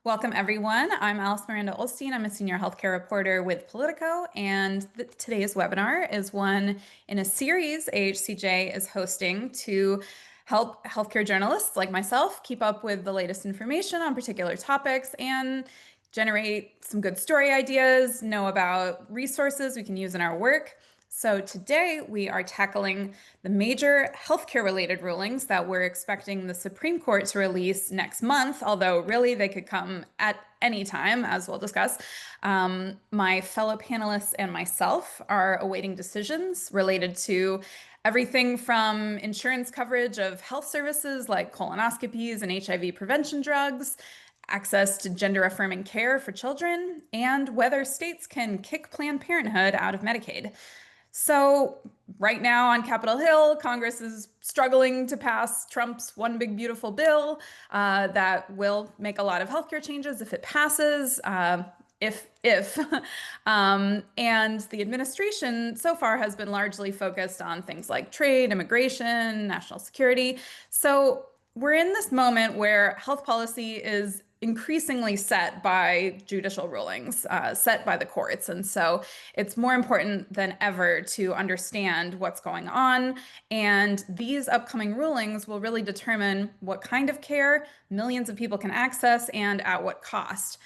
Welcome, everyone. I'm Alice Miranda Olstein. I'm a senior healthcare reporter with Politico, and today's webinar is one in a series AHCJ is hosting to help healthcare journalists like myself keep up with the latest information on particular topics and generate some good story ideas, know about resources we can use in our work. So today we are tackling the major healthcare related rulings that we're expecting the Supreme Court to release next month, although really they could come at any time, as we'll discuss. My fellow panelists and myself are awaiting decisions related to everything from insurance coverage of health services like colonoscopies and HIV prevention drugs, access to gender affirming care for children, and whether states can kick Planned Parenthood out of Medicaid. So, right now on Capitol Hill, Congress is struggling to pass Trump's One Big Beautiful Bill that will make a lot of healthcare changes if it passes. If and the administration so far has been largely focused on things like trade, immigration, national security. So we're in this moment where health policy is increasingly set by judicial rulings, set by the courts. And so it's more important than ever to understand what's going on. And these upcoming rulings will really determine what kind of care millions of people can access and at what cost.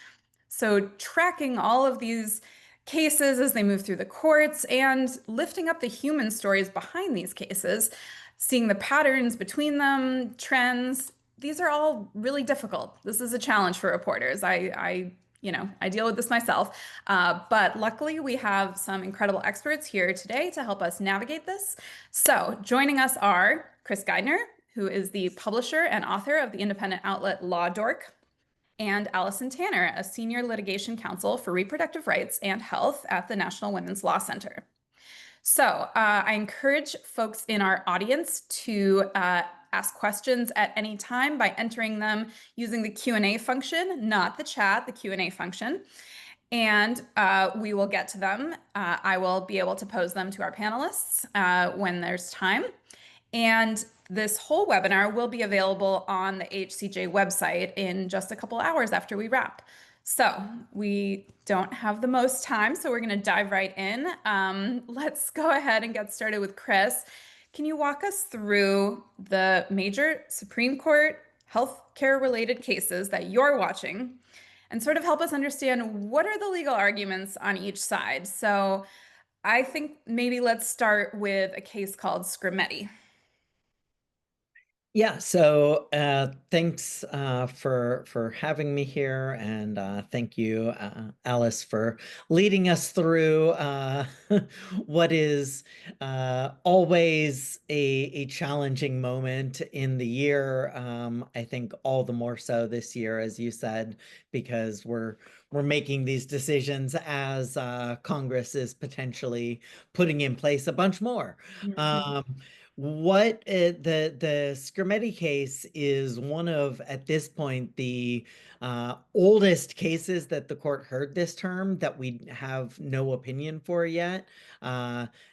So tracking all of these cases as they move through the courts and lifting up the human stories behind these cases, seeing the patterns between them, trends, these are all really difficult. This is a challenge for reporters. I deal with this myself. But luckily, we have some incredible experts here today to help us navigate this. So joining us are Chris Geidner, who is the publisher and author of the independent outlet Law Dork, and Alison Tanner, a senior litigation counsel for reproductive rights and health at the National Women's Law Center. So I encourage folks in our audience to ask questions at any time by entering them using the Q&A function, not the chat, the Q&A function. And we will get to them. I will be able to pose them to our panelists when there's time. And this whole webinar will be available on the AHCJ website in just a couple hours after we wrap. So we don't have the most time, so we're going to dive right in. Let's go ahead and get started with Chris. Can you walk us through the major Supreme Court healthcare related cases that you're watching and sort of help us understand what are the legal arguments on each side? So I think maybe let's start with a case called Scrimetti. Yeah, so thanks for having me here, and thank you, Alice, for leading us through what is always a challenging moment in the year. I think all the more so this year, as you said, because we're making these decisions as Congress is potentially putting in place a bunch more. The Scrimetti case is one of, at this point, the oldest cases that the court heard this term that we have no opinion for yet.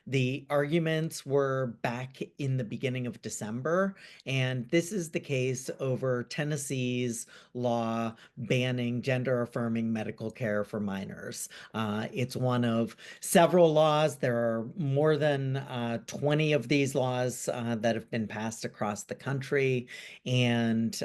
The arguments were back in the beginning of December, and this is the case over Tennessee's law banning gender-affirming medical care for minors. It's one of several laws. There are more than 20 of these laws that have been passed across the country, and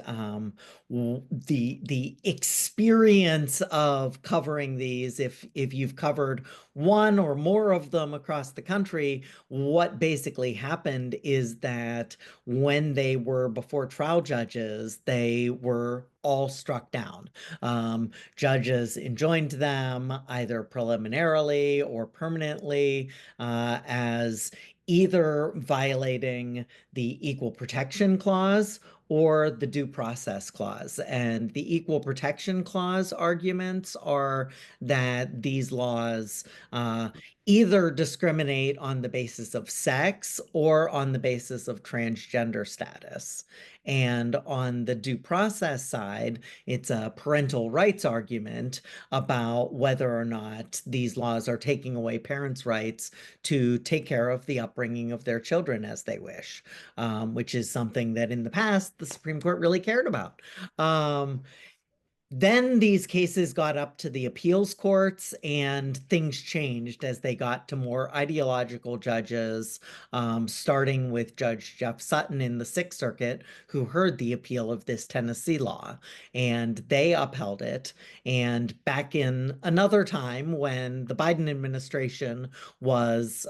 the experience of covering these, if you've covered one or more of them across the country, what basically happened is that when they were before trial judges, they were all struck down. Judges enjoined them either preliminarily or permanently as either violating the Equal Protection Clause or the Due Process Clause. And the Equal Protection Clause arguments are that these laws either discriminate on the basis of sex or on the basis of transgender status. And on the due process side, it's a parental rights argument about whether or not these laws are taking away parents' rights to take care of the upbringing of their children as they wish, which is something that in the past the Supreme Court really cared about. Then these cases got up to the appeals courts, and things changed as they got to more ideological judges, starting with Judge Jeff Sutton in the Sixth Circuit, who heard the appeal of this Tennessee law, and they upheld it. And back in another time when the Biden administration was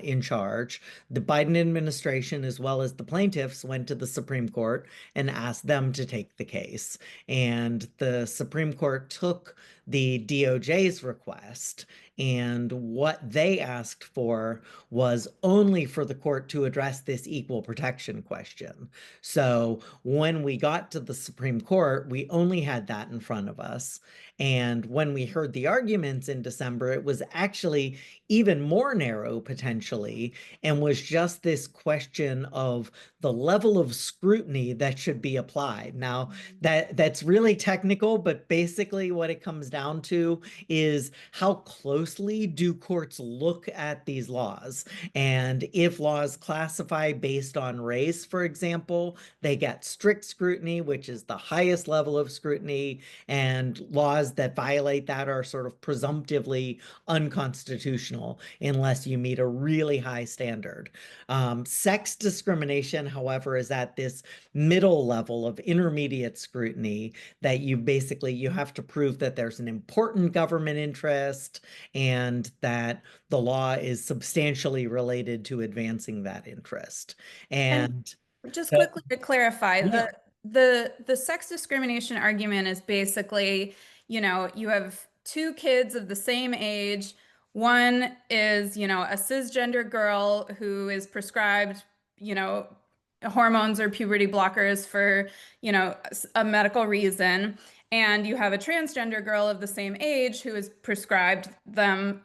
in charge, the Biden administration, as well as the plaintiffs, went to the Supreme Court and asked them to take the case. And the Supreme Court took the DOJ's request, and what they asked for was only for the court to address this equal protection question. So when we got to the Supreme Court, we only had that in front of us. And when we heard the arguments in December, it was actually even more narrow potentially, and was just this question of the level of scrutiny that should be applied. Now, that's really technical, but basically what it comes down to is how closely do courts look at these laws? And if laws classify based on race, for example, they get strict scrutiny, which is the highest level of scrutiny, and laws that violate that are sort of presumptively unconstitutional unless you meet a really high standard. Sex discrimination, however, is at this middle level of intermediate scrutiny that you have to prove that there's an important government interest and that the law is substantially related to advancing that interest. And And just the, quickly to clarify, yeah, the sex discrimination argument is basically, you have two kids of the same age. One is, a cisgender girl who is prescribed, you know, hormones or puberty blockers for, a medical reason. And you have a transgender girl of the same age who is prescribed them,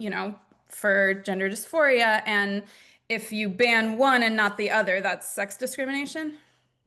for gender dysphoria. And if you ban one and not the other, that's sex discrimination?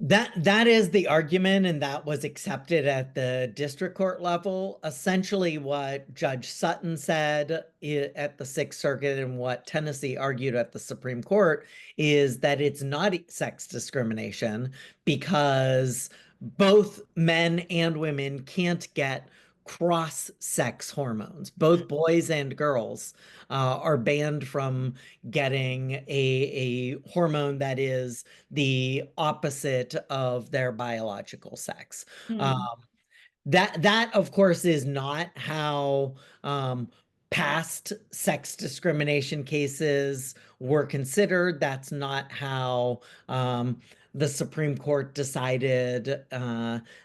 that is the argument, and that was accepted at the district court level. Essentially, what Judge Sutton said at the Sixth Circuit and what Tennessee argued at the Supreme Court is that it's not sex discrimination because both men and women can't get cross-sex hormones. Both boys and girls are banned from getting a hormone that is the opposite of their biological sex. Hmm. Um, that of course is not how past sex discrimination cases were considered. That's not how the Supreme Court decided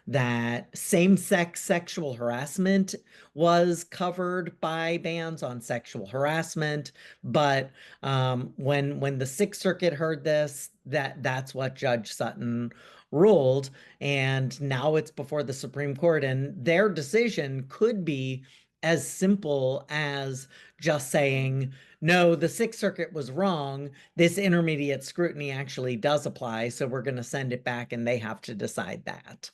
that same-sex sexual harassment was covered by bans on sexual harassment. But when the Sixth Circuit heard this, that's what Judge Sutton ruled, and now it's before the Supreme Court, and their decision could be as simple as just saying, no, the Sixth Circuit was wrong. This intermediate scrutiny actually does apply, so we're going to send it back and they have to decide that.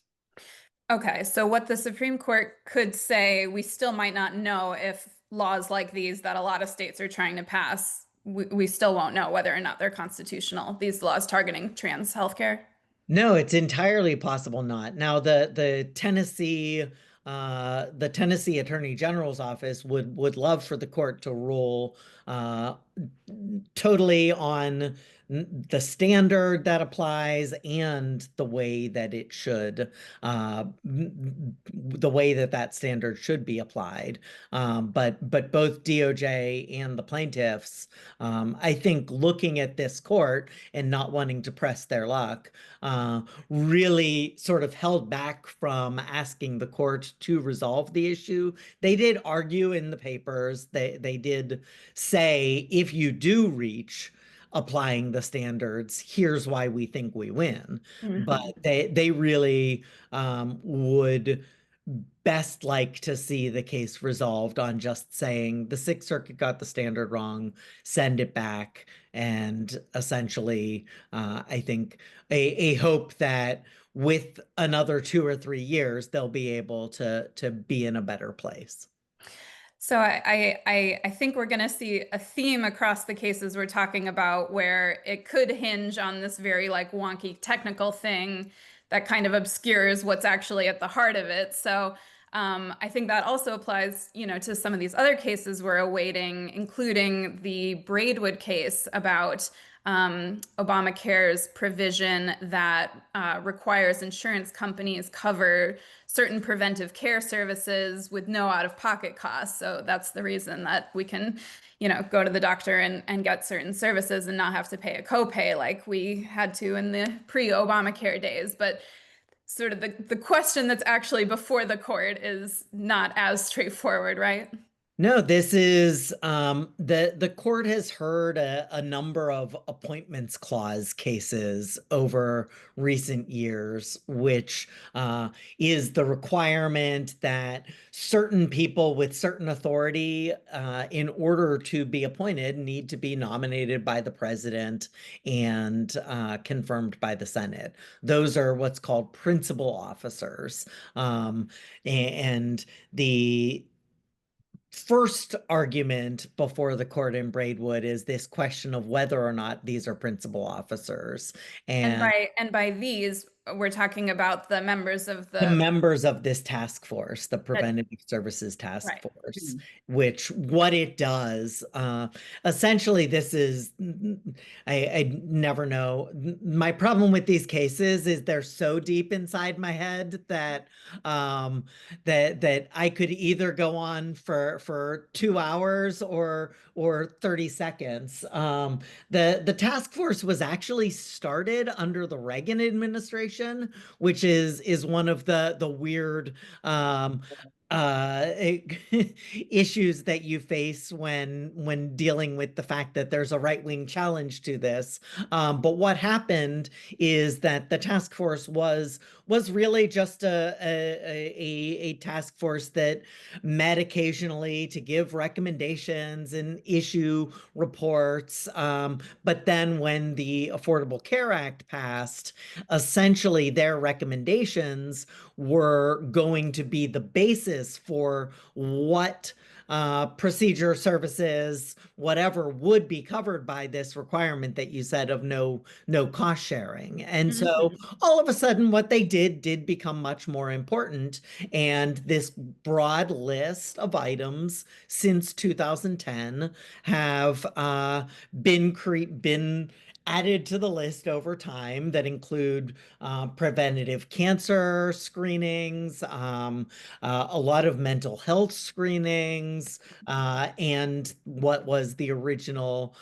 Okay, so what the Supreme Court could say, we still might not know if laws like these that a lot of states are trying to pass, we still won't know whether or not they're constitutional, these laws targeting trans healthcare. No, it's entirely possible not. Now, the Tennessee Attorney General's office would love for the court to rule totally on the standard that applies and the way that it should, the way that that standard should be applied. But both DOJ and the plaintiffs, I think, looking at this court and not wanting to press their luck, really sort of held back from asking the court to resolve the issue. They did argue in the papers. They did say, if you do reach applying the standards, here's why we think we win. But Mhm. they really would best like to see the case resolved on just saying the Sixth Circuit got the standard wrong, send it back, and essentially, I think a hope that with another 2 or 3 years, they'll be able to be in a better place. So I think we're going to see a theme across the cases we're talking about where it could hinge on this very like wonky technical thing that kind of obscures what's actually at the heart of it. So I think that also applies, to some of these other cases we're awaiting, including the Braidwood case about Obamacare's provision that requires insurance companies cover certain preventive care services with no out-of-pocket costs. So that's the reason that we can, go to the doctor and get certain services and not have to pay a copay like we had to in the pre-Obamacare days. But sort of the question that's actually before the court is not as straightforward, right? No, this is the court has heard a number of appointments clause cases over recent years, which is the requirement that certain people with certain authority, in order to be appointed, need to be nominated by the president and confirmed by the Senate. Those are what's called principal officers, and the first argument before the court in Braidwood is this question of whether or not these are principal officers. And And by these, we're talking about the members of the the members of this task force, the that Preventive Services Task right. Force, which what it does, essentially, this is, I never know. My problem with these cases is they're so deep inside my head that that I could either go on for 2 hours or 30 seconds. The task force was actually started under the Reagan administration, which is one of the weird issues that you face when dealing with the fact that there's a right-wing challenge to this. But what happened is that the task force was really just a task force that met occasionally to give recommendations and issue reports. But then when the Affordable Care Act passed, essentially their recommendations were going to be the basis for what procedure, services, whatever would be covered by this requirement that you said of no cost sharing. And so Mhm. all of a sudden what they did become much more important. And this broad list of items since 2010 have been added to the list over time that include preventative cancer screenings, a lot of mental health screenings, and what was the original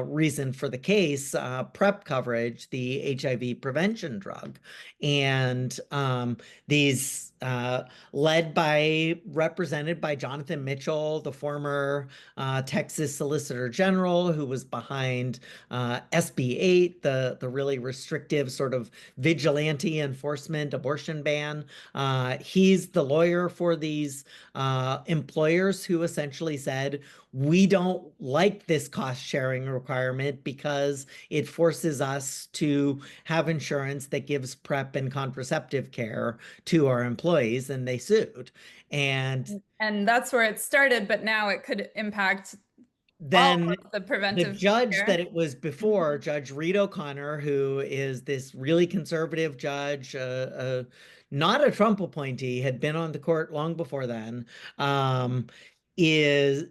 reason for the case, PrEP coverage, the HIV prevention drug. And these represented by Jonathan Mitchell, the former Texas Solicitor General, who was behind SB 8, the really restrictive sort of vigilante enforcement abortion ban. He's the lawyer for these employers who essentially said, we don't like this cost sharing requirement because it forces us to have insurance that gives PrEP and contraceptive care to our employees, and they sued. And And that's where it started, but now it could impact all then of the the preventive judge that care. it was before, Judge Reed O'Connor, who is this really conservative judge, not a Trump appointee, had been on the court long before then, um, his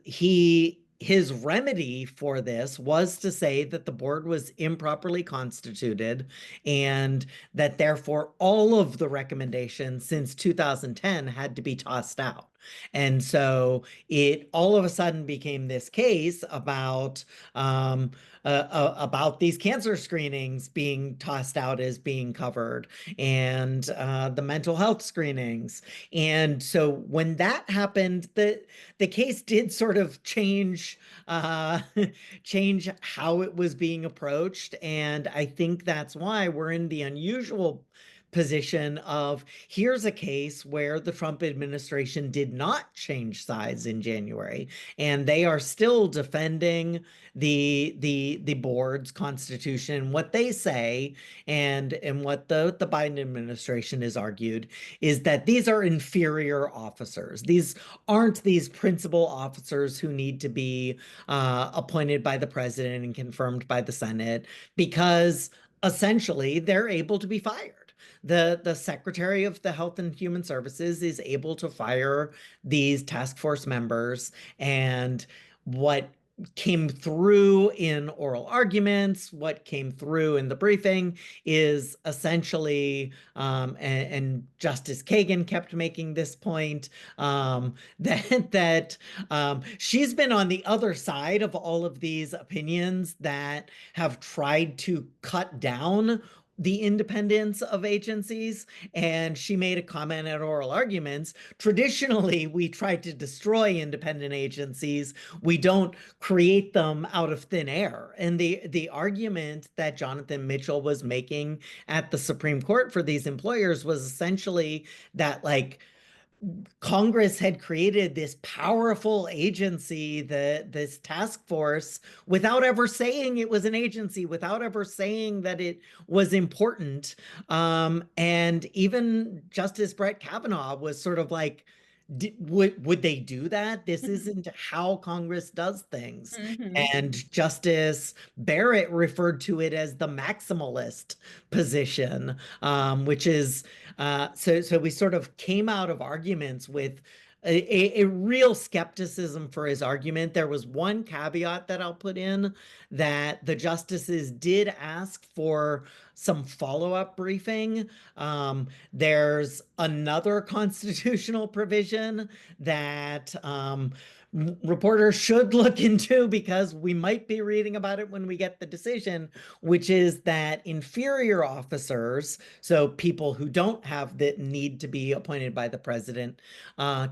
remedy for this was to say that the board was improperly constituted and that therefore all of the recommendations since 2010 had to be tossed out. And so it all of a sudden became this case about these cancer screenings being tossed out as being covered, and the mental health screenings. And so when that happened, the case did sort of change how it was being approached. And I think that's why we're in the unusual position of, here's a case where the Trump administration did not change sides in January, and they are still defending the board's constitution. What they say, and what the Biden administration has argued, is that these are inferior officers. These aren't these principal officers who need to be appointed by the president and confirmed by the Senate, because essentially they're able to be fired. the Secretary of the Health and Human Services is able to fire these task force members. And what came through in oral arguments, what came through in the briefing is essentially, and Justice Kagan kept making this point, that she's been on the other side of all of these opinions that have tried to cut down the independence of agencies. And she made a comment at oral arguments. Traditionally, we try to destroy independent agencies. We don't create them out of thin air. And the argument that Jonathan Mitchell was making at the Supreme Court for these employers was essentially that, like, Congress had created this powerful agency, this task force, without ever saying it was an agency, without ever saying that it was important. And even Justice Brett Kavanaugh was sort of like, would they do that? This isn't how Congress does things. Mm-hmm. And Justice Barrett referred to it as the maximalist position, which is so we sort of came out of arguments with a real skepticism for his argument. There was one caveat that I'll put in, that the justices did ask for some follow-up briefing. There's another constitutional provision that reporters should look into, because we might be reading about it when we get the decision, which is that inferior officers, so people who don't have the need to be appointed by the president,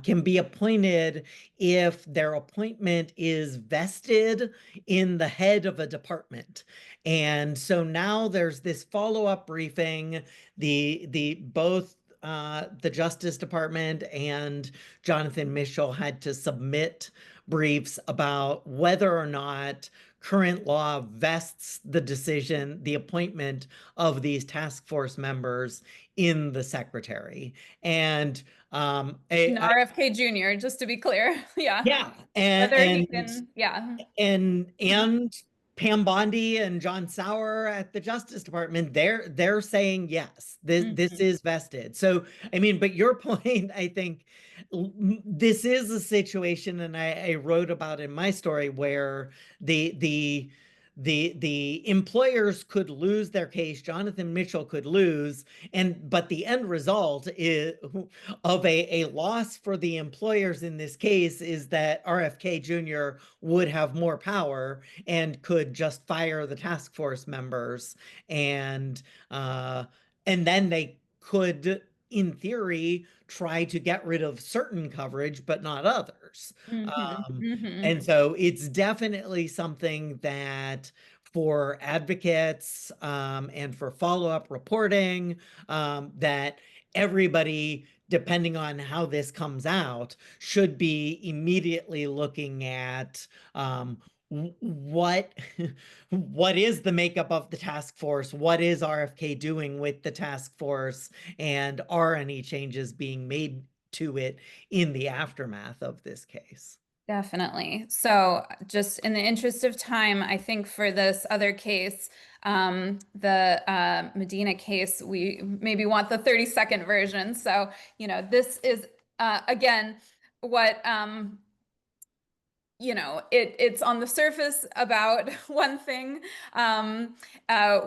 can be appointed if their appointment is vested in the head of a department. And so now there's this follow-up briefing. The both the Justice Department and Jonathan Mitchell had to submit briefs about whether or not current law vests the decision, the appointment of these task force members in the secretary. And And RFK Jr., just to be clear. Yeah. yeah, Whether he can, yeah. and Pam Bondi and John Sauer at the Justice Department, they're saying yes, this Mhm. is vested. So I mean, but your point, I think this is a situation, and I wrote about in my story, where the employers could lose their case, Jonathan Mitchell could lose, but the end result is of a loss for the employers in this case is that RFK Jr. would have more power and could just fire the task force members, and then they could, in theory, try to get rid of certain coverage, but not others. Mhm. Um, Mhm. and so it's definitely something that, for advocates, and for follow-up reporting, that everybody, depending on how this comes out, should be immediately looking at, what what is the makeup of the task force? What is RFK doing with the task force? And are any changes being made to it in the aftermath of this case? Definitely. So, just in the interest of time, I think for this other case, the Medina case, we maybe want the 30-second version. So, this is again what it's on the surface about one thing,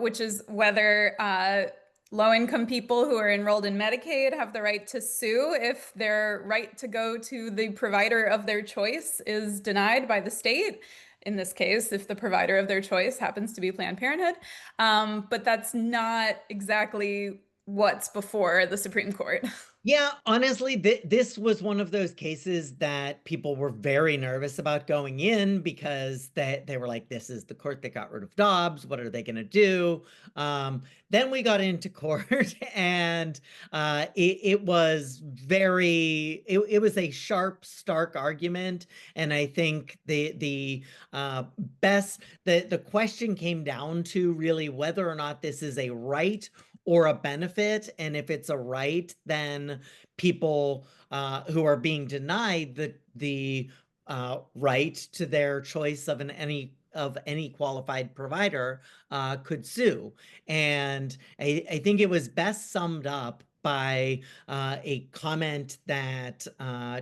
which is whether low-income people who are enrolled in Medicaid have the right to sue if their right to go to the provider of their choice is denied by the state. In this case, if the provider of their choice happens to be Planned Parenthood. But that's not exactly what's before the Supreme Court. Yeah, honestly, this was one of those cases that people were very nervous about going in, because they were like, this is the court that got rid of Dobbs. What are they going to do? Then we got into court, and it was it was a sharp, stark argument. And I think the question came down to really whether or not this is a right or a benefit. And if it's a right, then people who are being denied the right to their choice of of any qualified provider could sue. And I think it was best summed up by a comment that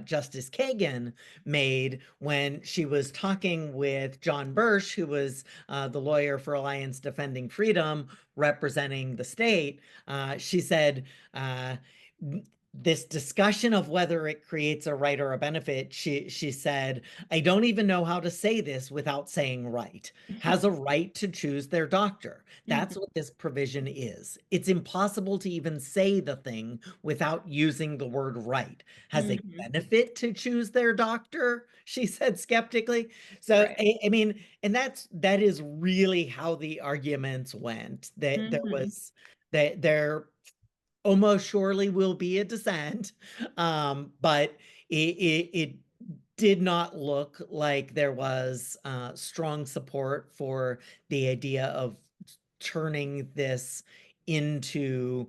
Justice Kagan made when she was talking with John Birch, who was the lawyer for Alliance Defending Freedom, representing the state. She said, this discussion of whether it creates a right or a benefit, she said, I don't even know how to say this without saying right. Has a right to choose their doctor. That's what this provision is. It's impossible to even say the thing without using the word right. Has a benefit to choose their doctor? She said skeptically. So Right. I mean, and that is really how the arguments went. That there almost surely will be a dissent, but it did not look like there was strong support for the idea of turning this into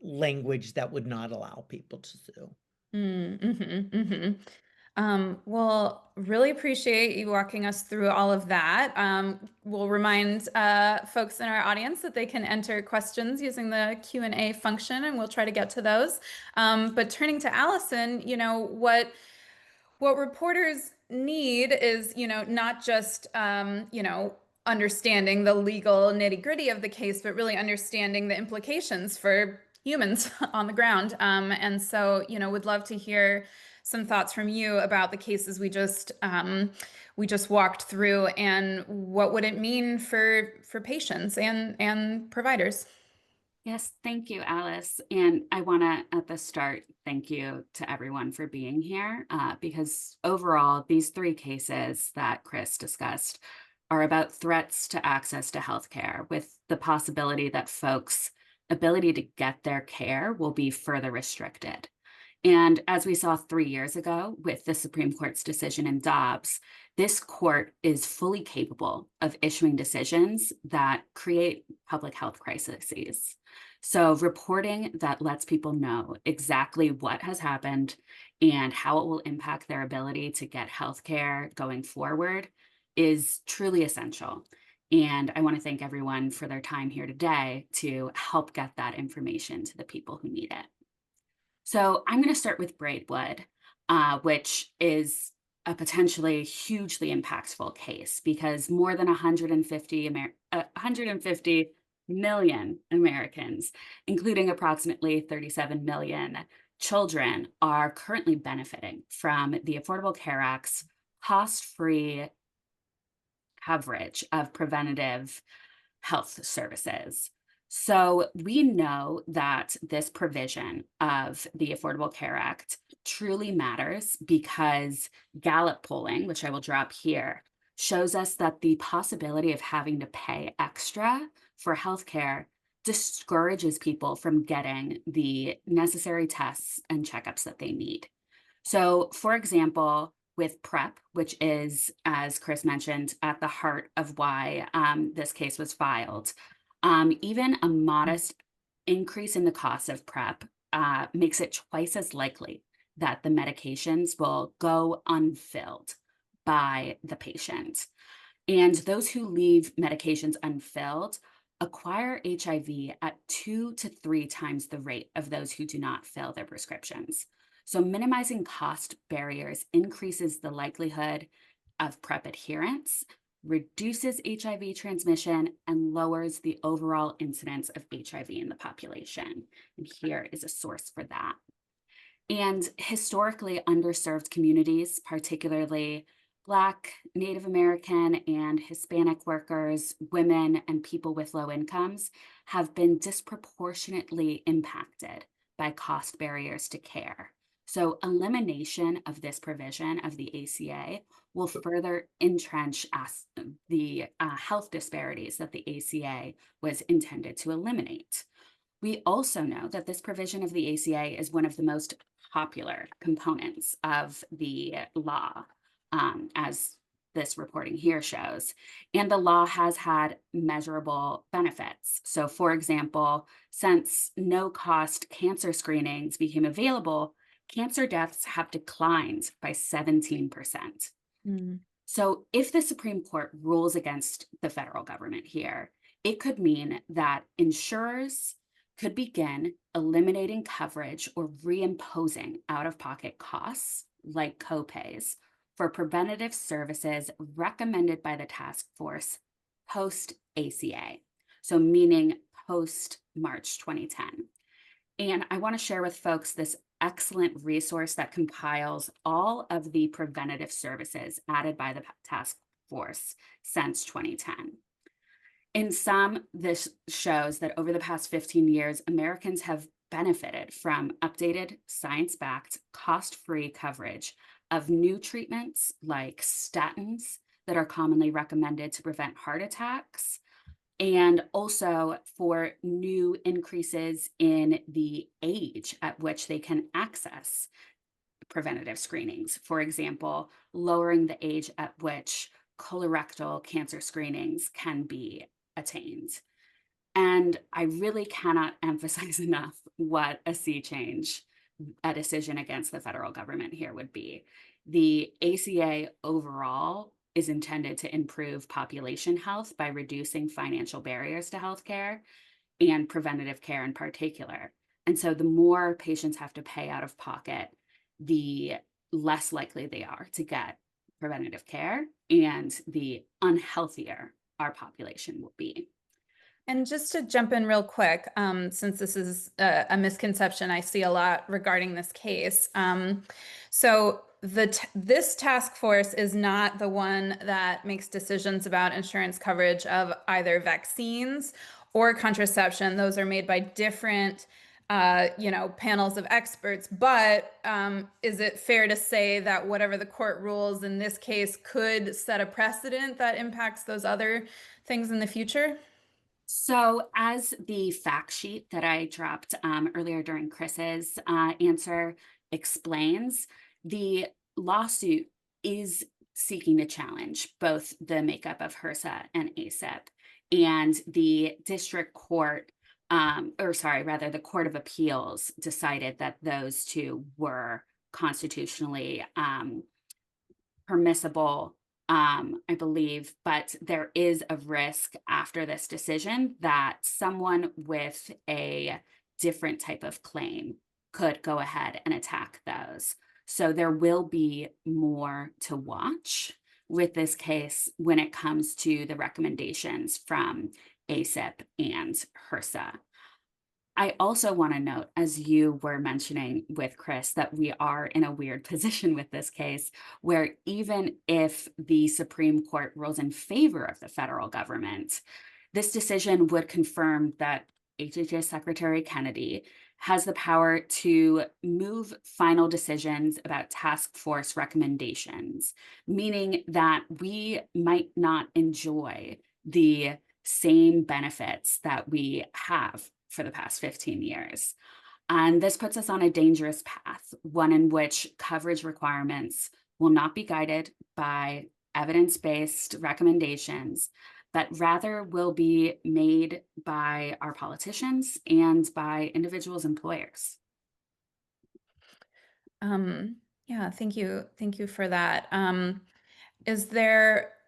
language that would not allow people to sue. Well, really appreciate you walking us through all of that. We'll remind folks in our audience that they can enter questions using the Q&A function, and we'll try to get to those. But turning to Alison, what reporters need is, not just, understanding the legal nitty-gritty of the case, but really understanding the implications for humans on the ground. And so, would love to hear some thoughts from you about the cases we just walked through, and what would it mean for patients and providers. Yes, thank you, Alice. And I want to, at the start, thank you to everyone for being here, because overall, these three cases that Chris discussed are about threats to access to healthcare, with the possibility that folks' ability to get their care will be further restricted. And as we saw 3 years ago with the Supreme Court's decision in Dobbs, this court is fully capable of issuing decisions that create public health crises. So reporting that lets people know exactly what has happened and how it will impact their ability to get healthcare going forward is truly essential. And I want to thank everyone for their time here today to help get that information to the people who need it. So I'm going to start with Braidwood, which is a potentially hugely impactful case because more than 150 million Americans, including approximately 37 million children, are currently benefiting from the Affordable Care Act's cost-free coverage of preventative health services. So we know that this provision of the Affordable Care Act truly matters because Gallup polling, which I will drop here, shows us that the possibility of having to pay extra for healthcare discourages people from getting the necessary tests and checkups that they need. So, for example, with PrEP, which is, as Chris mentioned, at the heart of why this case was filed, even a modest increase in the cost of PrEP makes it twice as likely that the medications will go unfilled by the patient. And those who leave medications unfilled acquire HIV at 2 to 3 times the rate of those who do not fill their prescriptions. So minimizing cost barriers increases the likelihood of PrEP adherence, reduces HIV transmission, and lowers the overall incidence of HIV in the population. And here is a source for that. And historically underserved communities, particularly Black, Native American, and Hispanic workers, women, and people with low incomes, have been disproportionately impacted by cost barriers to care. So elimination of this provision of the ACA will further entrench the health disparities that the ACA was intended to eliminate. We also know that this provision of the ACA is one of the most popular components of the law, as this reporting here shows. And the law has had measurable benefits. So, for example, since no-cost cancer screenings became available, cancer deaths have declined by 17%. So if the Supreme Court rules against the federal government here, it could mean that insurers could begin eliminating coverage or reimposing out-of-pocket costs like copays for preventative services recommended by the task force post ACA. So meaning post March 2010. And I want to share with folks this excellent resource that compiles all of the preventative services added by the task force since 2010. In sum, this shows that over the past 15 years, Americans have benefited from updated, science-backed, cost-free coverage of new treatments like statins that are commonly recommended to prevent heart attacks, and also for new increases in the age at which they can access preventative screenings. For example, lowering the age at which colorectal cancer screenings can be attained. And I really cannot emphasize enough what a sea change a decision against the federal government here would be. The ACA overall is intended to improve population health by reducing financial barriers to healthcare and preventative care in particular. And so the more patients have to pay out of pocket, the less likely they are to get preventative care, and the unhealthier our population will be. And just to jump in real quick, since this is a misconception I see a lot regarding this case. So this task force is not the one that makes decisions about insurance coverage of either vaccines or contraception. Those are made by different panels of experts. But is it fair to say that whatever the court rules in this case could set a precedent that impacts those other things in the future? So as the fact sheet that I dropped earlier during Chris's answer explains, the lawsuit is seeking to challenge both the makeup of HRSA and ACIP. And the district court, the Court of Appeals decided that those two were constitutionally permissible, I believe, but there is a risk after this decision that someone with a different type of claim could go ahead and attack those. So there will be more to watch with this case when it comes to the recommendations from ACIP and HRSA. I also want to note, as you were mentioning with Chris, that we are in a weird position with this case, where even if the Supreme Court rules in favor of the federal government, this decision would confirm that HHS Secretary Kennedy has the power to move final decisions about task force recommendations, meaning that we might not enjoy the same benefits that we have for the past 15 years. And this puts us on a dangerous path, one in which coverage requirements will not be guided by evidence-based recommendations, but rather will be made by our politicians and by individuals' employers. Yeah, thank you. Thank you for that.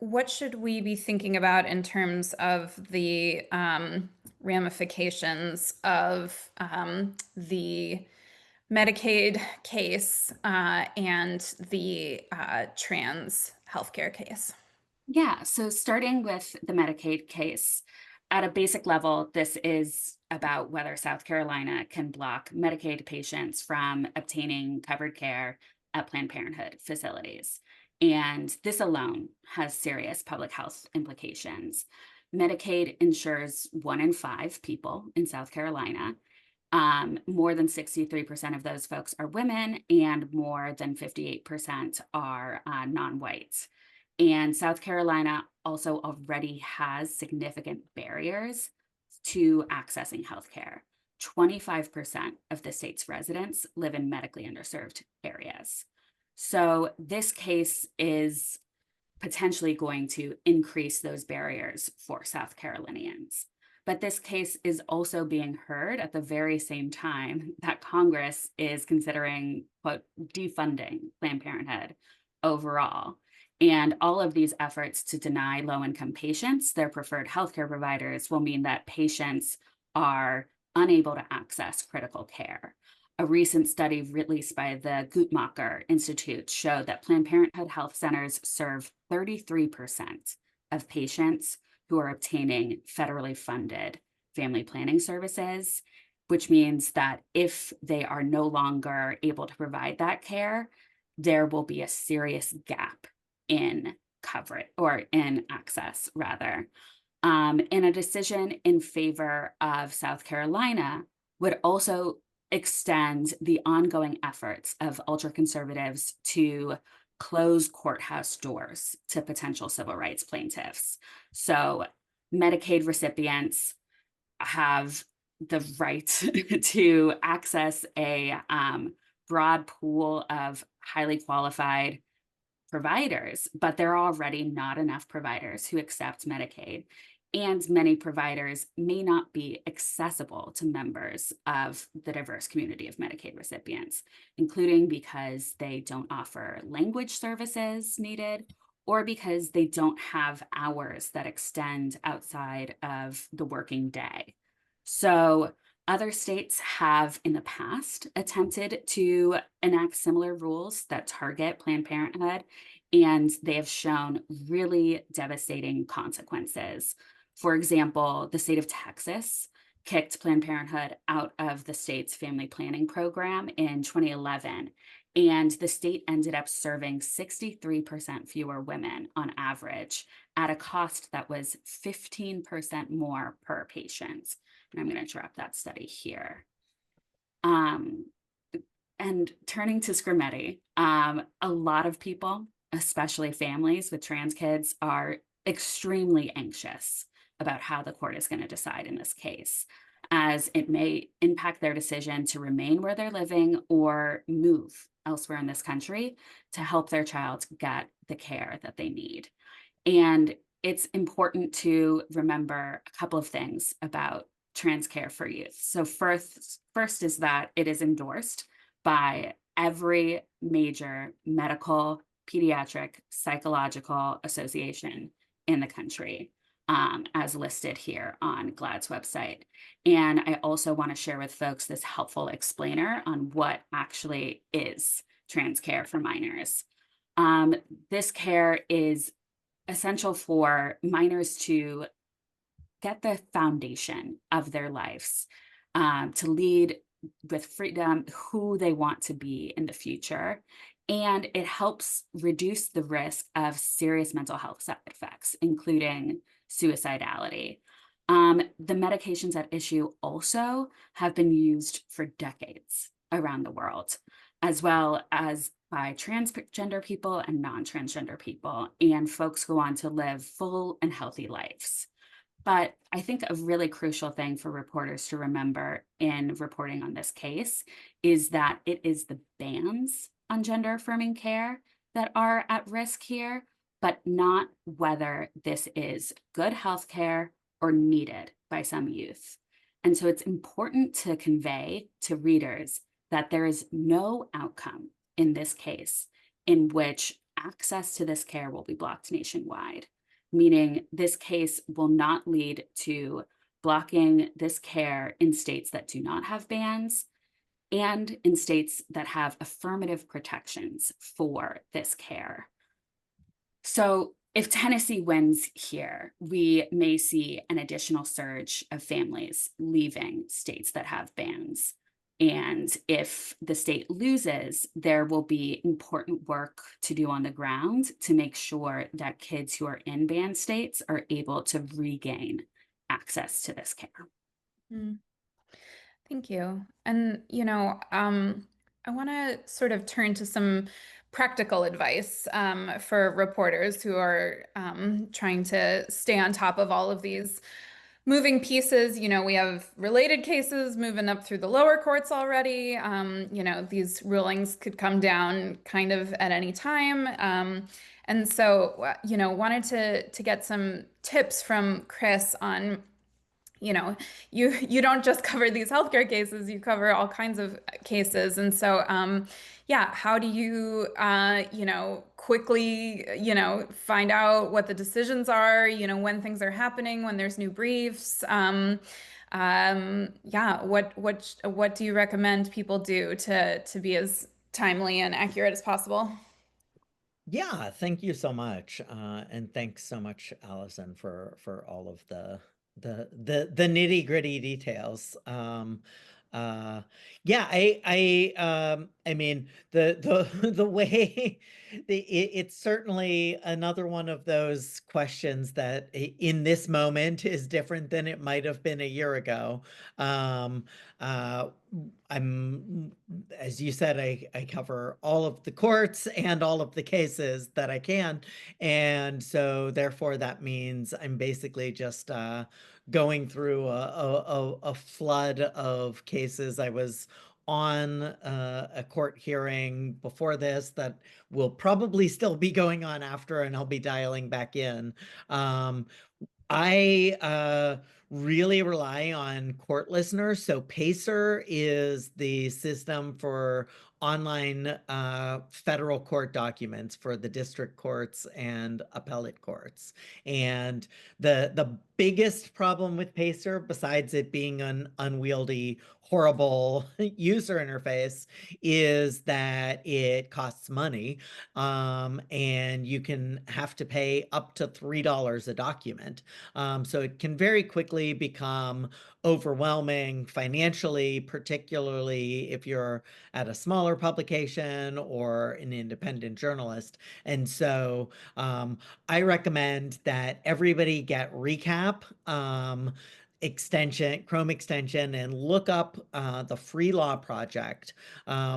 What should we be thinking about in terms of the ramifications of the Medicaid case and the trans healthcare case? Yeah, so starting with the Medicaid case, at a basic level, this is about whether South Carolina can block Medicaid patients from obtaining covered care at Planned Parenthood facilities. And this alone has serious public health implications. Medicaid insures 1 in 5 people in South Carolina. More than 63% of those folks are women, and more than 58% are non-white. And South Carolina also already has significant barriers to accessing healthcare. 25% of the state's residents live in medically underserved areas. So this case is potentially going to increase those barriers for South Carolinians. But this case is also being heard at the very same time that Congress is considering, quote, defunding Planned Parenthood overall. And all of these efforts to deny low-income patients their preferred healthcare providers will mean that patients are unable to access critical care. A recent study released by the Guttmacher Institute showed that Planned Parenthood health centers serve 33% of patients who are obtaining federally funded family planning services, which means that if they are no longer able to provide that care, there will be a serious gap in coverage, or in access rather. And a decision in favor of South Carolina would also extend the ongoing efforts of ultra-conservatives to close courthouse doors to potential civil rights plaintiffs. So Medicaid recipients have the right to access a broad pool of highly qualified providers, but there are already not enough providers who accept Medicaid. And many providers may not be accessible to members of the diverse community of Medicaid recipients, including because they don't offer language services needed, or because they don't have hours that extend outside of the working day. So other states have in the past attempted to enact similar rules that target Planned Parenthood, and they have shown really devastating consequences. For example, the state of Texas kicked Planned Parenthood out of the state's family planning program in 2011, and the state ended up serving 63% fewer women on average at a cost that was 15% more per patient. And I'm going to drop that study here. And turning to Scrimetti, a lot of people, especially families with trans kids, are extremely anxious about how the court is going to decide in this case, as it may impact their decision to remain where they're living or move elsewhere in this country to help their child get the care that they need. And it's important to remember a couple of things about trans care for youth. So first is that it is endorsed by every major medical, pediatric, psychological association in the country, as listed here on GLAAD's website. And I also want to share with folks this helpful explainer on what actually is trans care for minors. This care is essential for minors to get the foundation of their lives, to lead with freedom who they want to be in the future. And it helps reduce the risk of serious mental health side effects, including suicidality. The medications at issue also have been used for decades around the world, as well as by transgender people and non-transgender people, and folks go on to live full and healthy lives. But I think a really crucial thing for reporters to remember in reporting on this case is that it is the bans on gender affirming care that are at risk here, but not whether this is good healthcare or needed by some youth. And so it's important to convey to readers that there is no outcome in this case in which access to this care will be blocked nationwide, meaning this case will not lead to blocking this care in states that do not have bans and in states that have affirmative protections for this care. So if Tennessee wins here, we may see an additional surge of families leaving states that have bans. And if the state loses, there will be important work to do on the ground to make sure that kids who are in ban states are able to regain access to this care. Thank you. And, I want to sort of turn to some practical advice for reporters who are trying to stay on top of all of these moving pieces. We have related cases moving up through the lower courts already. These rulings could come down kind of at any time. And so, wanted to get some tips from Chris on, you don't just cover these healthcare cases, you cover all kinds of cases. And so, yeah, how do you, quickly, find out what the decisions are, when things are happening, when there's new briefs. Yeah, what do you recommend people do to be as timely and accurate as possible? Yeah, thank you so much, and thanks so much, Allison, for all of the nitty gritty details. Uh, yeah, I mean the way it's certainly another one of those questions that in this moment is different than it might have been a year ago. Um, uh, as you said, I cover all of the courts and all of the cases that I can. And so therefore that means I'm basically just going through a flood of cases. I was on a court hearing before this that will probably still be going on after, and I'll be dialing back in. I really rely on court listeners. So Pacer is the system for online federal court documents for the district courts and appellate courts. And the biggest problem with Pacer, besides it being an unwieldy, horrible user interface, is that it costs money, and you can have to pay up to $3 a document. So it can very quickly become overwhelming financially, particularly if you're at a smaller publication or an independent journalist. And so I recommend that everybody get Recap. Chrome extension, and look up the Free Law Project,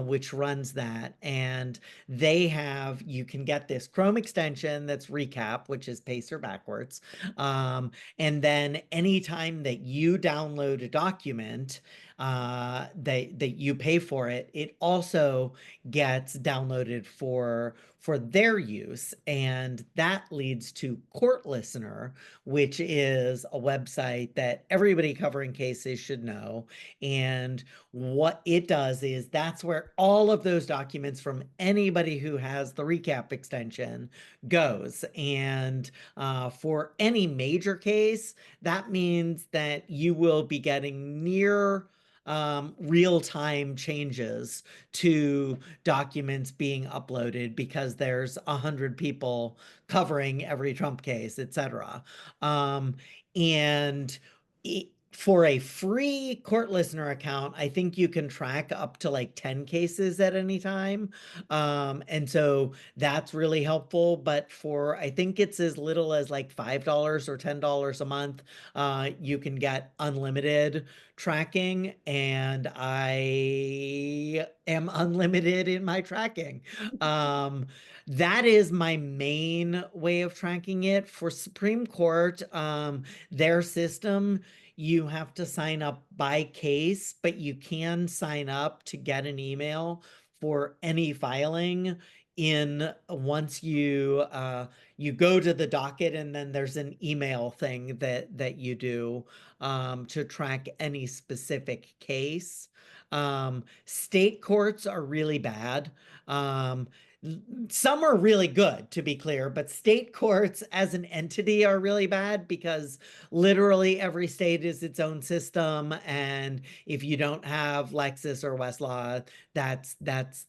which runs that. And you can get this Chrome extension that's Recap, which is Pacer backwards. And then anytime that you download a document, that you pay for it, it also gets downloaded for their use. And that leads to Court Listener, which is a website that everybody covering cases should know. And what it does is that's where all of those documents from anybody who has the Recap extension goes. And for any major case, that means that you will be getting near real-time changes to documents being uploaded because there's 100 people covering every Trump case, etc. And for a free Court Listener account, I think you can track up to like 10 cases at any time. And so that's really helpful. But I think it's as little as like $5 or $10 a month, you can get unlimited tracking, and I am unlimited in my tracking. That is my main way of tracking it. For Supreme Court, their system, you have to sign up by case, but you can sign up to get an email for any filing once you go to the docket, and then there's an email thing that you do to track any specific case. State courts are really bad. Some are really good, to be clear, but state courts as an entity are really bad because literally every state is its own system. And if you don't have Lexis or Westlaw, that's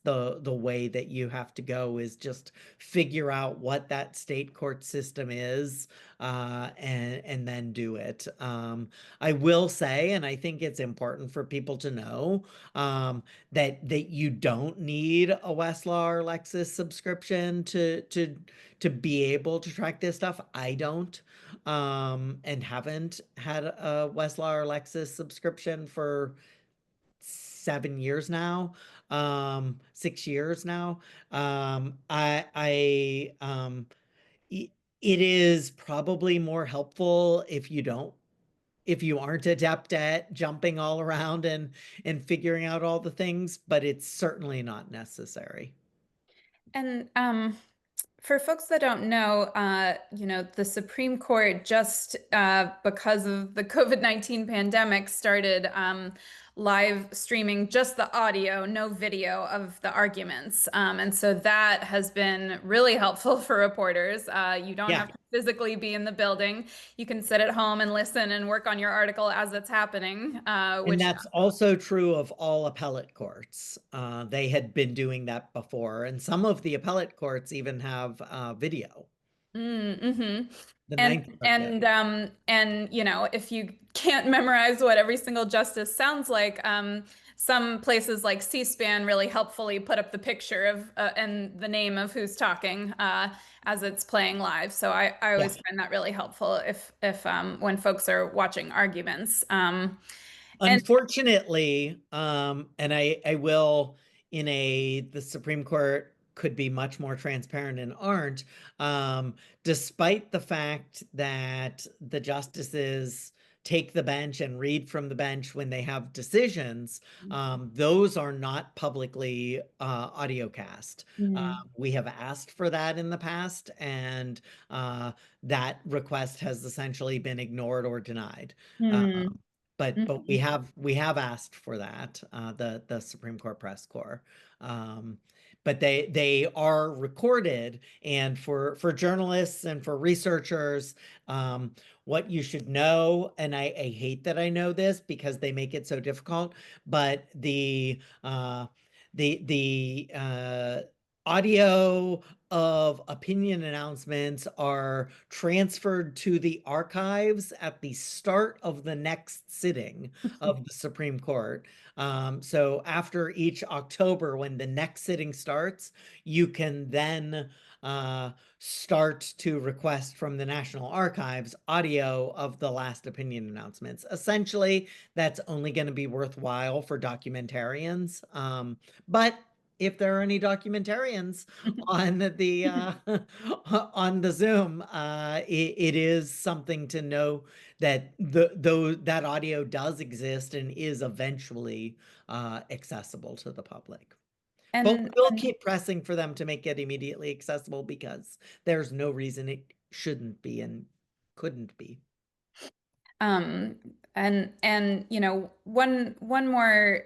the way that you have to go, is just figure out what that state court system is, and then do it. I will say, and I think it's important for people to know, that you don't need a Westlaw or Lexis subscription to be able to track this stuff. I don't, and haven't had a Westlaw or Lexis subscription for 7 years now, 6 years now. It is probably more helpful if you aren't adept at jumping all around and figuring out all the things, but it's certainly not necessary. And For folks that don't know, the Supreme Court just because of the COVID-19 pandemic started live streaming just the audio, no video of the arguments. And so that has been really helpful for reporters. You don't Yeah. have to physically be in the building. You can sit at home and listen and work on your article as it's happening, And that's also true of all appellate courts. They had been doing that before, and some of the appellate courts even have video. Mm-hmm. The And Ninth Circuit. and if you can't memorize what every single justice sounds like, some places like C-SPAN really helpfully put up the picture of and the name of who's talking as it's playing live. So I Yeah. always find that really helpful if when folks are watching arguments. And Unfortunately, and I will the Supreme Court could be much more transparent and aren't, despite the fact that the justices take the bench and read from the bench when they have decisions, those are not publicly audiocast. We have asked for that in the past, and that request has essentially been ignored or denied. mm, But we have asked for that, the Supreme Court Press Corps. But they are recorded, and for journalists and for researchers, what you should know, and I hate that I know this because they make it so difficult, but the audio of opinion announcements are transferred to the archives at the start of the next sitting of the Supreme Court. So after each October, when the next sitting starts, you can then start to request from the National Archives audio of the last opinion announcements. Essentially, that's only going to be worthwhile for documentarians. But if there are any documentarians on the on the Zoom, it is something to know that that audio does exist and is eventually accessible to the public. But and we'll keep pressing for them to make it immediately accessible because there's no reason it shouldn't be and couldn't be. And one more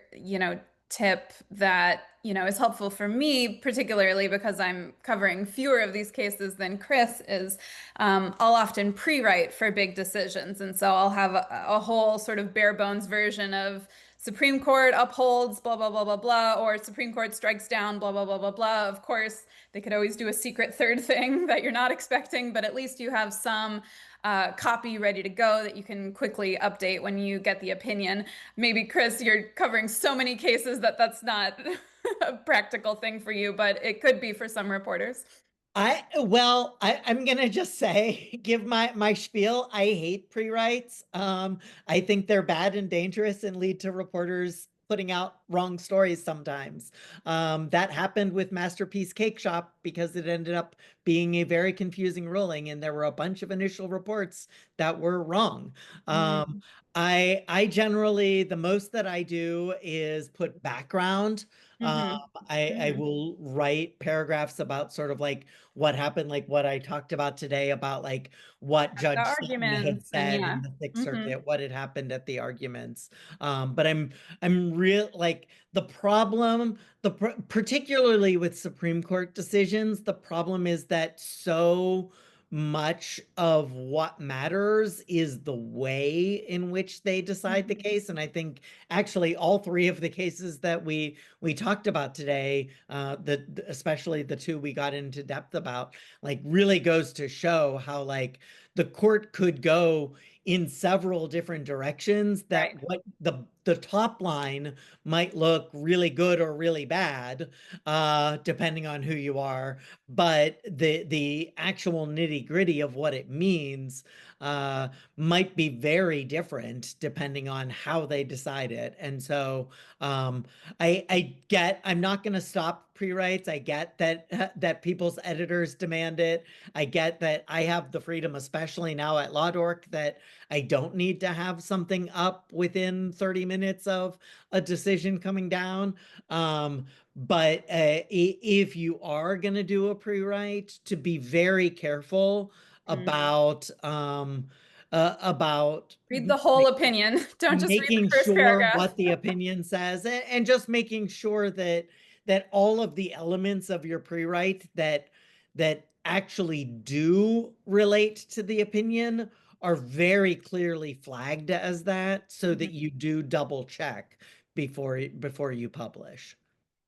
tip that is helpful for me, particularly because I'm covering fewer of these cases than Chris, is I'll often pre-write for big decisions, and so I'll have a whole sort of bare bones version of Supreme Court upholds blah blah blah blah blah, or Supreme Court strikes down blah blah blah blah blah. Of course, they could always do a secret third thing that you're not expecting, but at least you have some copy ready to go that you can quickly update when you get the opinion. Maybe, Chris, you're covering so many cases that that's not a practical thing for you, but it could be for some reporters. I'm gonna just say, give my spiel. I hate pre-writes. I think they're bad and dangerous and lead to reporters putting out wrong stories sometimes. That happened with Masterpiece Cake Shop because it ended up being a very confusing ruling, and there were a bunch of initial reports that were wrong. I generally, the most that I do is put background. I will write paragraphs about sort of like what happened, like what I talked about today about like what The Judge Sutton had arguments and said yeah. in the Sixth Circuit, what had happened at the arguments. But I'm real like the problem, particularly with Supreme Court decisions, the problem is that so much of what matters is the way in which they decide the case. And I think actually all three of the cases that we talked about today, especially the two we got into depth about, like really goes to show how like the court could go in several different directions, that Right. what the top line might look really good or really bad, depending on who you are, but the actual nitty-gritty of what it means might be very different depending on how they decide it. And so I'm not going to stop pre-writes. I get that that people's editors demand it. I get that I have the freedom, especially now at Law Dork, that I don't need to have something up within 30 minutes of a decision coming down. But if you are going to do a pre-write, to be very careful about Read the whole opinion. Don't just read making the first sure paragraph. what the opinion says, and just making sure that all of the elements of your pre-write that actually do relate to the opinion are very clearly flagged as that, so that you do double check before you publish.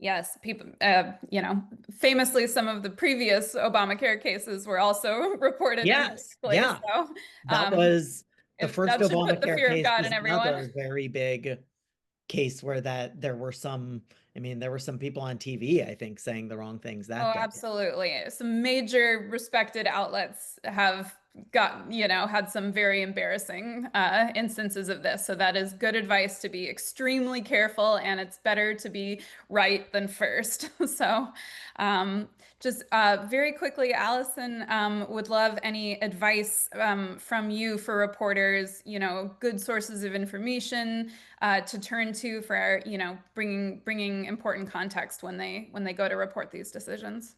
Yes, people, famously, some of the previous Obamacare cases were also reported in Yes, publicly. yeah, So, that was the if first that should put the Obamacare fear of case God was in everyone. another very big case where there were some, I mean, there were some people on TV, I think, saying the wrong things that Oh, day. absolutely. Some major respected outlets have had some very embarrassing instances of this. So that is good advice to be extremely careful, and it's better to be right than first. So just very quickly, Allison, would love any advice from you for reporters, good sources of information to turn to for, bringing important context when they go to report these decisions.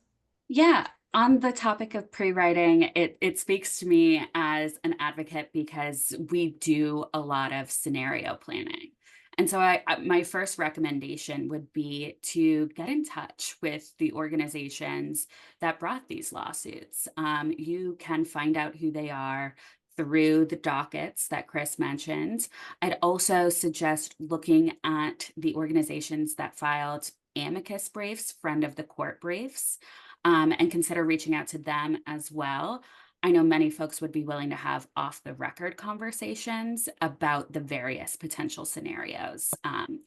Yeah, on the topic of pre-writing, it speaks to me as an advocate because we do a lot of scenario planning. And so my first recommendation would be to get in touch with the organizations that brought these lawsuits. You can find out who they are through the dockets that Chris mentioned. I'd also suggest looking at the organizations that filed amicus briefs, friend of the court briefs, and consider reaching out to them as well. I know many folks would be willing to have off the record conversations about the various potential scenarios,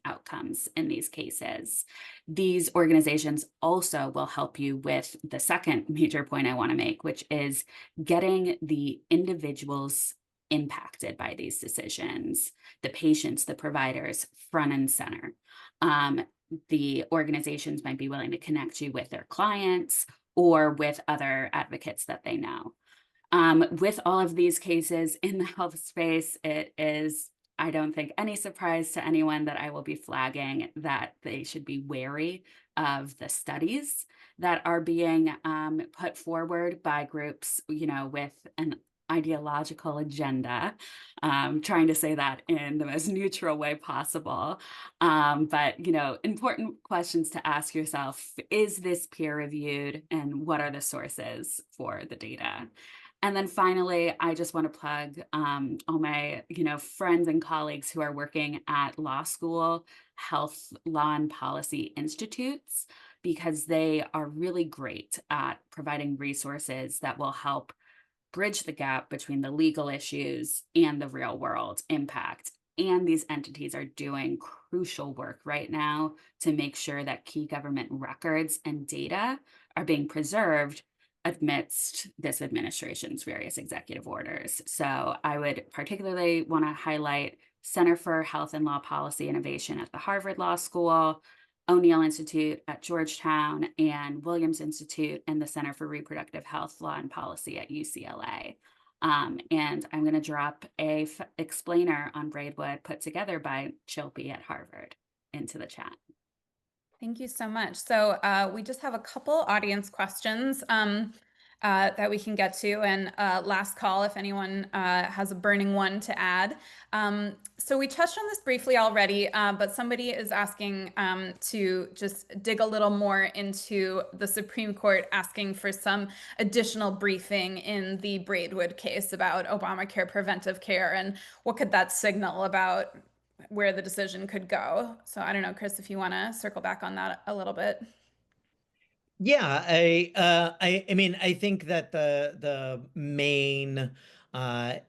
outcomes in these cases. These organizations also will help you with the second major point I want to make, which is getting the individuals impacted by these decisions, the patients, the providers, front and center. The organizations might be willing to connect you with their clients or with other advocates that they know. With all of these cases in the health space, it is, I don't think, any surprise to anyone that I will be flagging that they should be wary of the studies that are being put forward by groups, with an ideological agenda, trying to say that in the most neutral way possible. But, important questions to ask yourself: is this peer reviewed, and what are the sources for the data? And then finally, I just want to plug all my, friends and colleagues who are working at law school, health, law, and policy institutes, because they are really great at providing resources that will help bridge the gap between the legal issues and the real world impact. And these entities are doing crucial work right now to make sure that key government records and data are being preserved amidst this administration's various executive orders. So I would particularly want to highlight Center for Health and Law Policy Innovation at the Harvard Law School, O'Neill Institute at Georgetown, and Williams Institute and the Center for Reproductive Health, Law, and Policy at UCLA. And I'm going to drop a explainer on Braidwood put together by Chilpy at Harvard into the chat. Thank you so much. So we just have a couple audience questions that we can get to, and last call if anyone has a burning one to add. So we touched on this briefly already, but somebody is asking to just dig a little more into the Supreme Court asking for some additional briefing in the Braidwood case about Obamacare preventive care, and what could that signal about where the decision could go. So I don't know, Chris, if you want to circle back on that a little bit. Yeah, I mean, I think that the main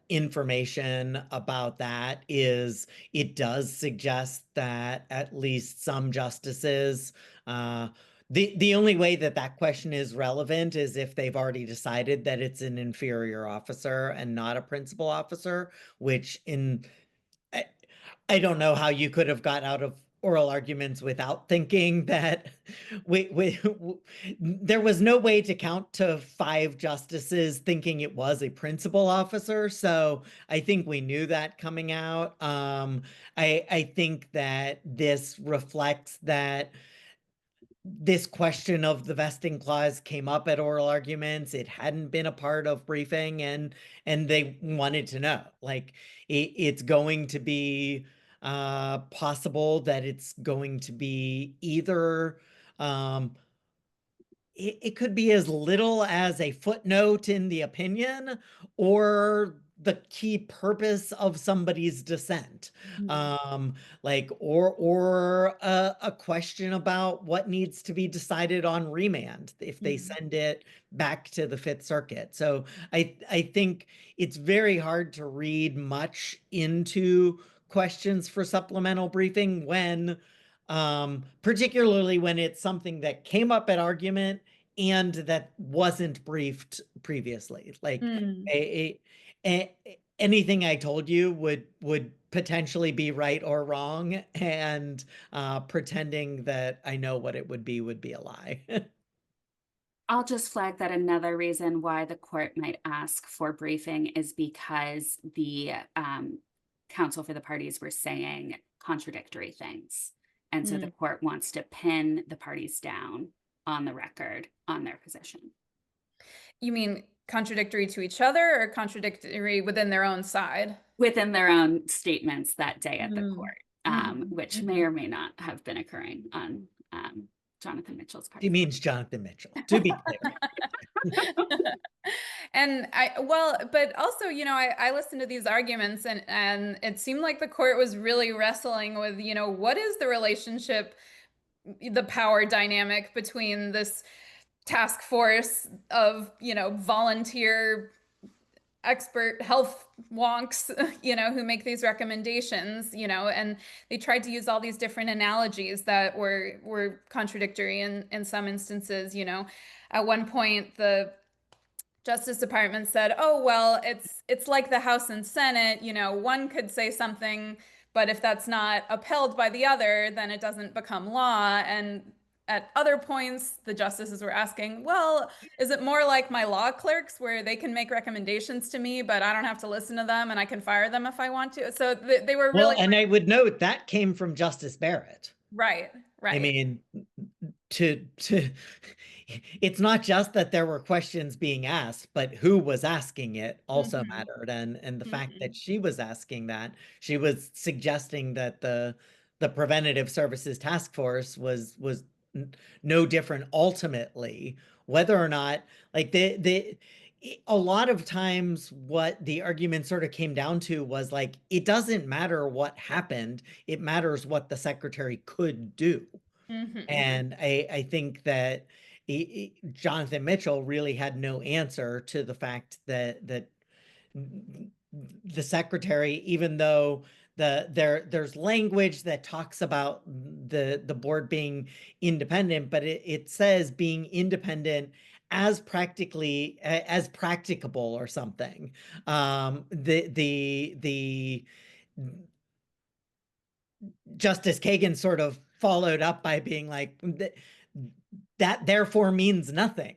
information about that is it does suggest that at least some justices, the only way that question is relevant is if they've already decided that it's an inferior officer and not a principal officer, which I don't know how you could have got out of oral arguments without thinking that there was no way to count to 5 justices thinking it was a principal officer. So I think we knew that coming out. I think that this reflects that this question of the vesting clause came up at oral arguments. It hadn't been a part of briefing, and they wanted to know, like, it's going to be possible that it's going to be either it could be as little as a footnote in the opinion or the key purpose of somebody's dissent. Like, or a question about what needs to be decided on remand if they send it back to the Fifth Circuit. So I think it's very hard to read much into questions for supplemental briefing when particularly when it's something that came up at argument and that wasn't briefed previously. Like anything I told you would potentially be right or wrong, and pretending that I know what it would be a lie. I'll just flag that another reason why the court might ask for briefing is because the counsel for the parties were saying contradictory things. And so the court wants to pin the parties down on the record on their position. You mean contradictory to each other or contradictory within their own side? Within their own statements that day at the court, which may or may not have been occurring on Jonathan Mitchell's part. He means Jonathan Mitchell, to be clear. And but also, you know, I listened to these arguments and it seemed like the court was really wrestling with, you know, what is the relationship, the power dynamic between this task force of, you know, volunteer expert health wonks, you know, who make these recommendations, you know, and they tried to use all these different analogies that were contradictory in some instances, you know. At one point, the Justice Department said, oh, well, it's like the House and Senate, you know, one could say something, but if that's not upheld by the other, then it doesn't become law. And at other points, the justices were asking, well, is it more like my law clerks where they can make recommendations to me, but I don't have to listen to them and I can fire them if I want to? So they were really— Well, and I would note that came from Justice Barrett. Right. I mean, it's not just that there were questions being asked, but who was asking it also mattered. And the fact that she was asking that, she was suggesting that the Preventative Services Task Force was no different ultimately, whether or not, like, a lot of times what the argument sort of came down to was like, it doesn't matter what happened, it matters what the secretary could do. And I think that Jonathan Mitchell really had no answer to the fact that the secretary, even though there's language that talks about the board being independent, but it says being independent as practicable or something. The Justice Kagan sort of followed up by being like, that therefore means nothing.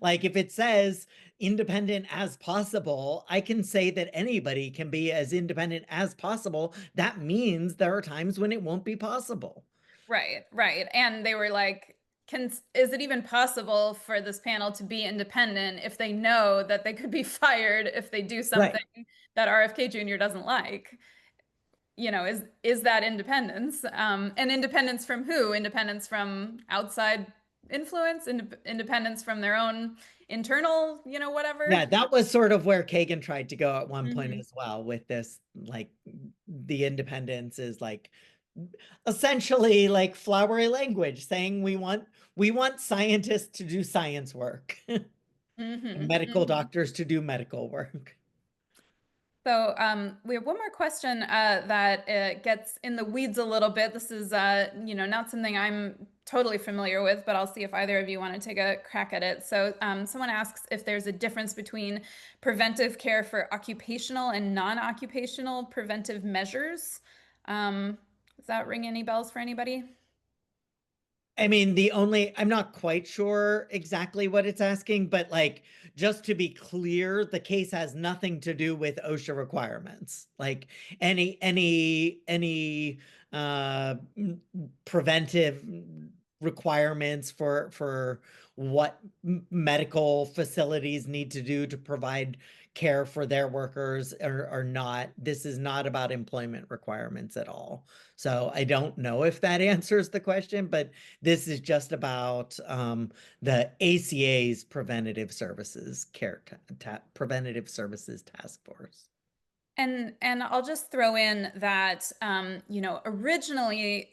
Like, if it says independent as possible, I can say that anybody can be as independent as possible. That means there are times when it won't be possible. Right. And they were like, is it even possible for this panel to be independent if they know that they could be fired if they do something that RFK Jr. doesn't like? You know, is that independence? And independence from who? Independence from outside influence, independence from their own internal, you know, whatever. Yeah, that was sort of where Kagan tried to go at one point as well, with this, like, the independence is like essentially like flowery language saying we want scientists to do science work, and medical doctors to do medical work. So we have one more question that gets in the weeds a little bit. This is, you know, not something I'm totally familiar with, but I'll see if either of you want to take a crack at it. So someone asks if there's a difference between preventive care for occupational and non-occupational preventive measures. Does that ring any bells for anybody? I mean, I'm not quite sure exactly what it's asking, but like, just to be clear, the case has nothing to do with OSHA requirements. Like any preventive requirements for what medical facilities need to do to provide care for their workers are not, this is not about employment requirements at all. So I don't know if that answers the question, but this is just about the ACA's Preventative Services Preventative Services Task Force. And I'll just throw in that originally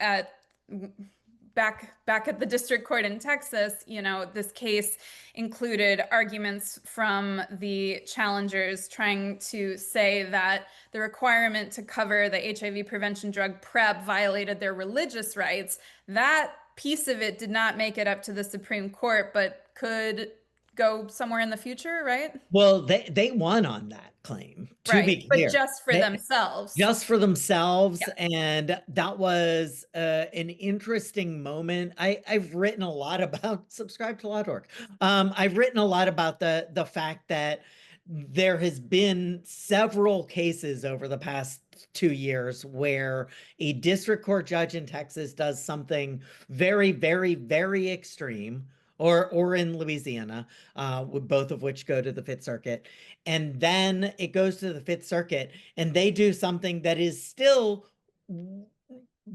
back at the district court in Texas, this case included arguments from the challengers trying to say that the requirement to cover the HIV prevention drug PrEP violated their religious rights. That piece of it did not make it up to the Supreme Court, but could go somewhere in the future, right? Well, they won on that claim, to Right. be But clear. just for themselves. Just for themselves. Yeah. And that was an interesting moment. I've written a lot about, subscribe to Law Dork. I've written a lot about the fact that there has been several cases over the past 2 years where a district court judge in Texas does something very, very, very extreme, or in Louisiana, both of which go to the Fifth Circuit. And then it goes to the Fifth Circuit and they do something that is still,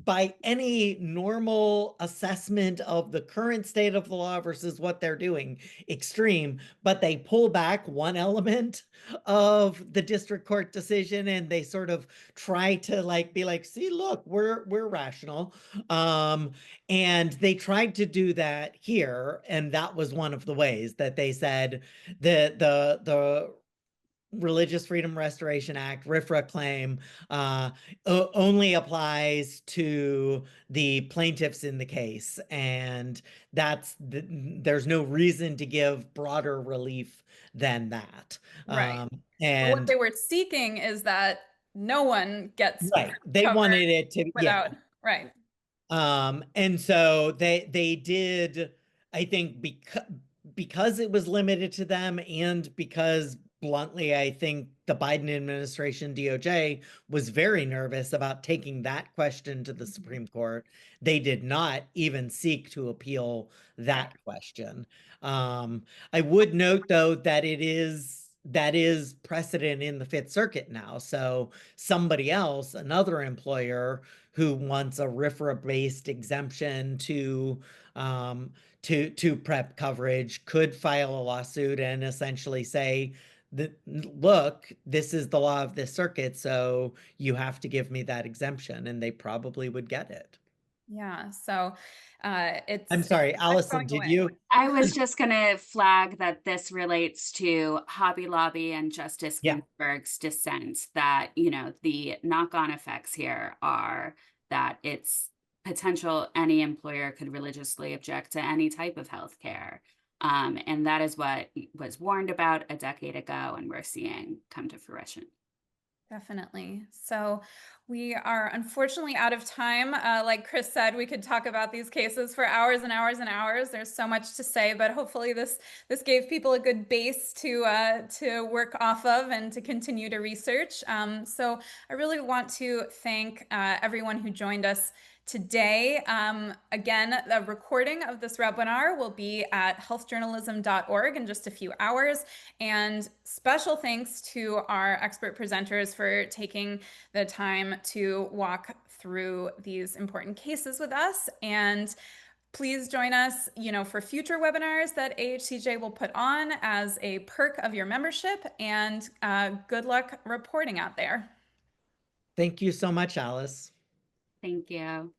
by any normal assessment of the current state of the law versus what they're doing, extreme, but they pull back one element of the district court decision and they sort of try to like be like, see, look, we're rational. And they tried to do that here, and that was one of the ways that they said the Religious Freedom Restoration Act, RFRA claim, only applies to the plaintiffs in the case. And there's no reason to give broader relief than that. Right. But what And they were seeking is that no one gets right, they covered wanted it to, yeah. without, right. And so they did, I think, because it was limited to them, and because bluntly, I think the Biden administration, DOJ, was very nervous about taking that question to the Supreme Court. They did not even seek to appeal that question. I would note, though, that that is precedent in the Fifth Circuit now. So somebody else, another employer who wants a RFRA-based exemption to PrEP coverage, could file a lawsuit and essentially say that, look, this is the law of this circuit, so you have to give me that exemption, and they probably would get it. Yeah. So I'm sorry, Alison, did you? I was just going to flag that this relates to Hobby Lobby and Justice Yeah. Ginsburg's dissent, that, the knock-on effects here are that it's potential any employer could religiously object to any type of health care. And that is what was warned about a decade ago, and we're seeing come to fruition. Definitely. So we are unfortunately out of time. Like Chris said, we could talk about these cases for hours and hours and hours. There's so much to say, but hopefully this gave people a good base to work off of and to continue to research. So I really want to thank everyone who joined us today. Again, the recording of this webinar will be at healthjournalism.org in just a few hours. And special thanks to our expert presenters for taking the time to walk through these important cases with us. And please join us, for future webinars that AHCJ will put on as a perk of your membership. And good luck reporting out there. Thank you so much, Alice. Thank you.